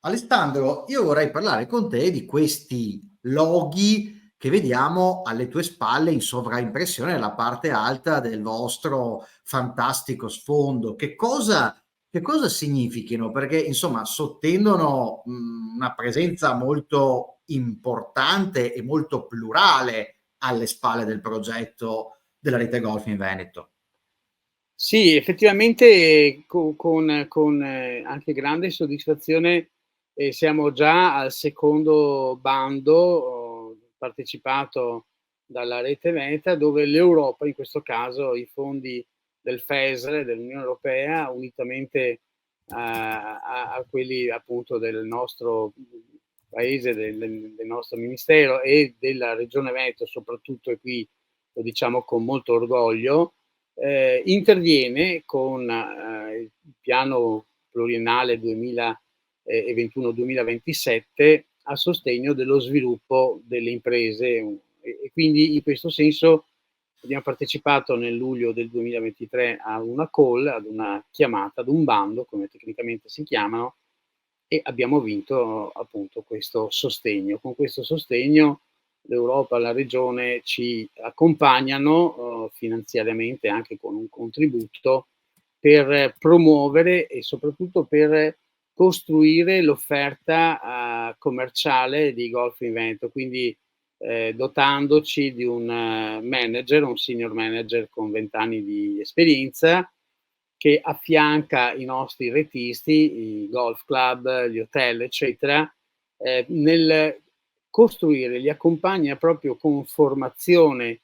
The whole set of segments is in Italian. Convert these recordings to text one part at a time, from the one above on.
Alessandro, io vorrei parlare con te di questi loghi che vediamo alle tue spalle in sovraimpressione nella parte alta del vostro fantastico sfondo. Che cosa significhino? Perché insomma sottendono una presenza molto importante e molto plurale alle spalle del progetto della Rete Golf in Veneto. Sì, effettivamente con anche grande soddisfazione siamo già al secondo bando partecipato dalla Rete Veneta, dove l'Europa, in questo caso i fondi del FESR, dell'Unione Europea, unitamente a quelli appunto del nostro paese, del nostro ministero e della Regione Veneto soprattutto, e qui lo diciamo con molto orgoglio, interviene con il piano pluriennale 2021-2027 a sostegno dello sviluppo delle imprese e quindi in questo senso abbiamo partecipato nel luglio del 2023 a una call, ad una chiamata, ad un bando, come tecnicamente si chiamano, e abbiamo vinto appunto questo sostegno. Con questo sostegno l'Europa e la Regione ci accompagnano finanziariamente anche con un contributo per promuovere e soprattutto per costruire l'offerta commerciale di Golf in Veneto, quindi dotandoci di un manager, un senior manager con 20 anni di esperienza, che affianca i nostri retisti, i golf club, gli hotel, eccetera, nel costruire, li accompagna proprio con formazione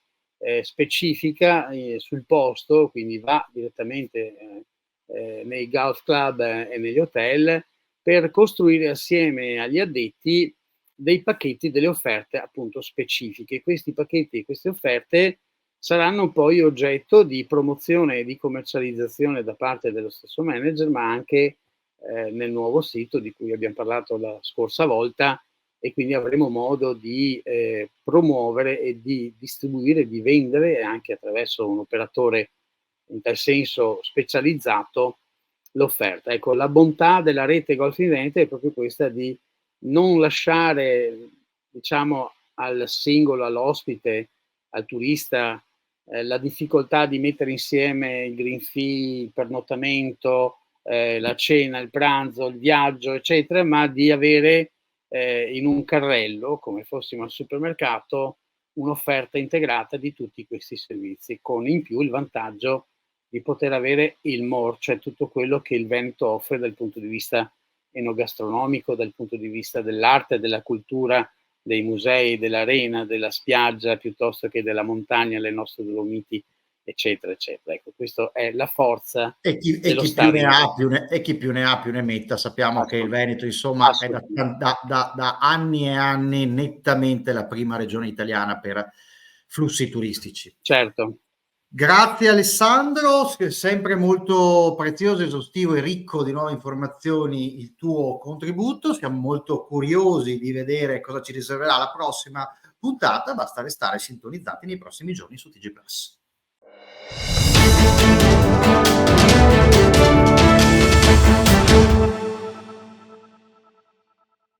specifica sul posto, quindi va direttamente nei golf club e negli hotel per costruire assieme agli addetti dei pacchetti, delle offerte appunto specifiche. Questi pacchetti e queste offerte saranno poi oggetto di promozione e di commercializzazione da parte dello stesso manager, ma anche nel nuovo sito di cui abbiamo parlato la scorsa volta, e quindi avremo modo di promuovere e di distribuire, di vendere anche attraverso un operatore in tal senso specializzato l'offerta. Ecco, la bontà della rete Golf in Veneto è proprio questa di non lasciare, diciamo, al singolo, all'ospite, al turista, la difficoltà di mettere insieme il green fee, il pernottamento, la cena, il pranzo, il viaggio, eccetera, ma di avere in un carrello, come fossimo al supermercato, un'offerta integrata di tutti questi servizi, con in più il vantaggio di poter avere il more, cioè tutto quello che il Veneto offre dal punto di vista enogastronomico, dal punto di vista dell'arte, della cultura, dei musei, dell'arena, della spiaggia, piuttosto che della montagna, le nostre Dolomiti, eccetera, eccetera. Ecco, questa è la forza dello Chi più stare ne in ha Veneto. e chi più ne ha più ne metta. Sappiamo che il Veneto, insomma, è Assolutamente. da anni e anni nettamente la prima regione italiana per flussi turistici. Certo. Grazie Alessandro, sempre molto prezioso, esaustivo e ricco di nuove informazioni il tuo contributo. Siamo molto curiosi di vedere cosa ci riserverà la prossima puntata, basta restare sintonizzati nei prossimi giorni su TG Plus.